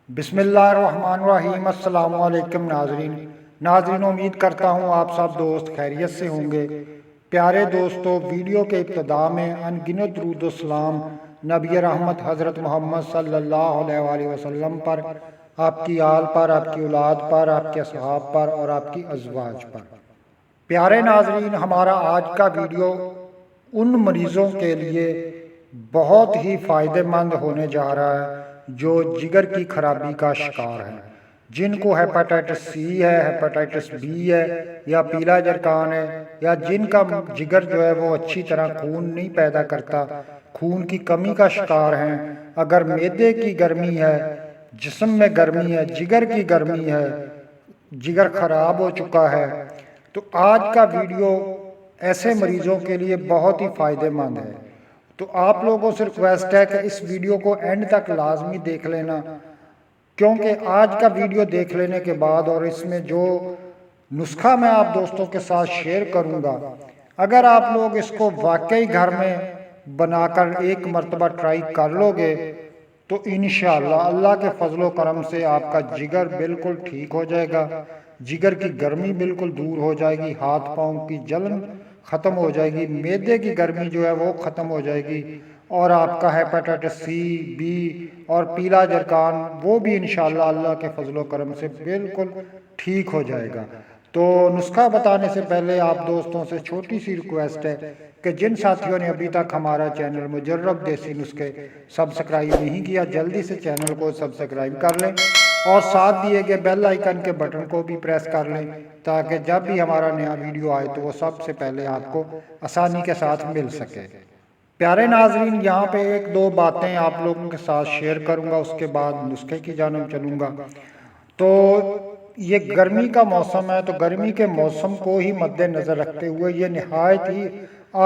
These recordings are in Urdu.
بسم اللہ الرحمن الرحیم۔ السلام علیکم ناظرین، امید کرتا ہوں آپ سب دوست خیریت سے ہوں گے۔ پیارے دوستو، ویڈیو کے ابتدا میں ان گنت درود و سلام نبی رحمت حضرت محمد صلی اللہ علیہ وآلہ وسلم پر، آپ کی آل پر، آپ کی اولاد پر، آپ کے اصحاب پر اور آپ کی ازواج پر۔ پیارے ناظرین، ہمارا آج کا ویڈیو ان مریضوں کے لیے بہت ہی فائدہ مند ہونے جا رہا ہے جو جگر کی خرابی کا شکار ہے، جن کو ہیپاٹائٹس سی ہے، ہیپاٹائٹس بی ہے یا پیلا جرثومہ ہے، یا جن کا جگر جو ہے وہ اچھی طرح خون نہیں پیدا کرتا، خون کی کمی کا شکار ہیں۔ اگر معدے کی گرمی ہے، جسم میں گرمی ہے، جگر کی گرمی ہے، جگر خراب ہو چکا ہے، تو آج کا ویڈیو ایسے مریضوں کے لیے بہت ہی فائدہ مند ہے۔ تو آپ لوگوں سے ریکویسٹ ہے کہ اس ویڈیو کو اینڈ تک لازمی دیکھ لینا، کیونکہ آج کا ویڈیو دیکھ لینے کے بعد اور اس میں جو نسخہ میں آپ دوستوں کے ساتھ شیئر کروں گا، اگر آپ لوگ اس کو واقعی گھر میں بنا کر ایک مرتبہ ٹرائی کر لو گے تو انشاءاللہ اللہ کے فضل و کرم سے آپ کا جگر بالکل ٹھیک ہو جائے گا، جگر کی گرمی بالکل دور ہو جائے گی، ہاتھ پاؤں کی جلن ختم ہو جائے گی، معدے کی گرمی جو ہے وہ ختم ہو جائے گی، اور آپ کا ہیپاٹائٹس سی، بی اور پیلا جرثومہ وہ بھی انشاءاللہ اللہ کے فضل و کرم سے بالکل ٹھیک ہو جائے گا۔ تو نسخہ بتانے سے پہلے آپ دوستوں سے چھوٹی سی ریکویسٹ ہے کہ جن ساتھیوں نے ابھی تک ہمارا چینل مجرب دیسی نسخے سبسکرائب نہیں کیا، جلدی سے چینل کو سبسکرائب کر لیں اور ساتھ دیے گئے بیل آئیکن کے بٹن کو بھی پریس کر لیں تاکہ جب بھی ہمارا نیا ویڈیو آئے تو وہ سب سے پہلے آپ کو آسانی کے ساتھ مل سکے۔ پیارے ناظرین، یہاں پہ ایک دو باتیں آپ لوگوں کے ساتھ شیئر کروں گا، اس کے بعد نسخے کی جانب چلوں گا۔ تو یہ گرمی کا موسم ہے، تو گرمی کے موسم کو ہی مد نظر رکھتے ہوئے یہ نہایت ہی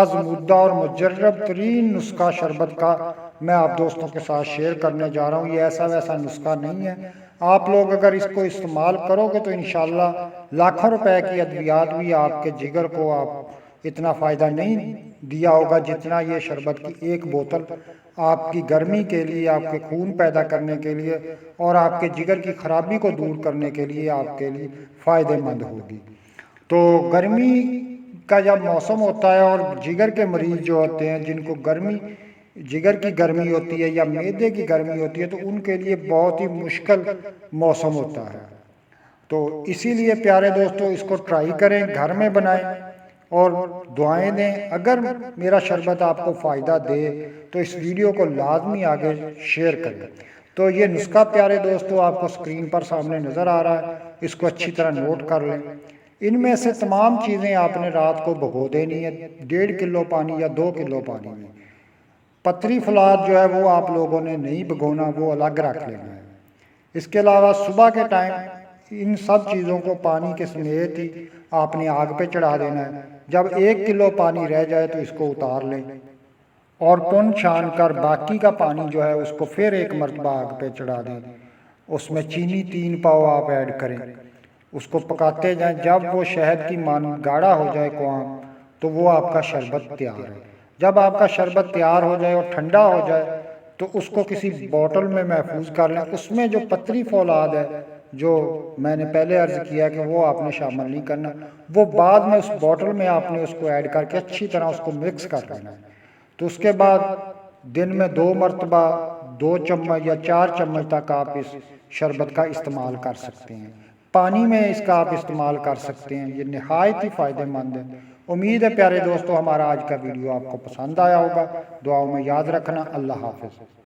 آزمودہ اور مجرب ترین نسخہ شربت کا میں آپ دوستوں کے ساتھ شیئر کرنے جا رہا ہوں۔ یہ ایسا ویسا نسخہ نہیں ہے، آپ لوگ اگر اس کو استعمال کرو گے تو انشاءاللہ لاکھوں روپے کی ادویات بھی آپ کے جگر کو آپ اتنا فائدہ نہیں دیا ہوگا جتنا یہ شربت کی ایک بوتل آپ کی گرمی کے لیے، آپ کے خون پیدا کرنے کے لیے اور آپ کے جگر کی خرابی کو دور کرنے کے لیے آپ کے لیے فائدہ مند ہوگی۔ تو گرمی کا جب موسم ہوتا ہے اور جگر کے مریض جو ہوتے ہیں، جن کو جگر کی گرمی ہوتی ہے یا معدے کی گرمی ہوتی ہے، تو ان کے لیے بہت ہی مشکل موسم ہوتا ہے۔ تو اسی لیے پیارے دوستو، اس کو ٹرائی کریں، گھر میں بنائیں اور دعائیں دیں۔ اگر میرا شربت آپ کو فائدہ دے تو اس ویڈیو کو لازمی آگے شیئر کریں۔ تو یہ نسخہ پیارے دوستو آپ کو سکرین پر سامنے نظر آ رہا ہے، اس کو اچھی طرح نوٹ کر لیں۔ ان میں سے تمام چیزیں آپ نے رات کو بھگو دینی ہے 1.5 کلو پانی یا 2 کلو پانی میں۔ پتری فلاد جو ہے وہ آپ لوگوں نے نہیں بھگونا، وہ الگ رکھ لینا ہے۔ اس کے علاوہ صبح کے ٹائم ان سب چیزوں کو پانی کے سمیت ہی آپ نے آگ پہ چڑھا دینا ہے۔ جب 1 کلو پانی رہ جائے تو اس کو اتار لیں اور پن چھان کر باقی کا پانی جو ہے اس کو پھر ایک مرتبہ آگ پہ چڑھا دیں۔ اس میں چینی 3 پاؤ آپ ایڈ کریں، اس کو پکاتے جائیں۔ جب وہ شہد کی مانند گاڑھا ہو جائے قوام، تو وہ آپ کا شربت تیار ہے۔ جب آپ کا شربت تیار ہو جائے اور ٹھنڈا ہو جائے تو اس کو کسی بوتل میں محفوظ کر لیں۔ اس میں جو پتری فولاد ہے، جو میں نے پہلے عرض کیا کہ وہ آپ نے شامل نہیں کرنا، وہ بعد میں اس بوتل میں آپ نے اس کو ایڈ کر کے اچھی طرح اس کو مکس کر لینا ہے۔ تو اس کے بعد دن میں 2 مرتبہ 2 چمچ یا 4 چمچ تک آپ اس شربت کا استعمال کر سکتے ہیں۔ پانی میں اس کا آپ استعمال کر سکتے ہیں، یہ نہایت ہی فائدہ مند ہے۔ امید ہے پیارے دوستو ہمارا آج کا ویڈیو آپ کو پسند آیا ہوگا۔ دعاؤں میں یاد رکھنا۔ اللہ حافظ۔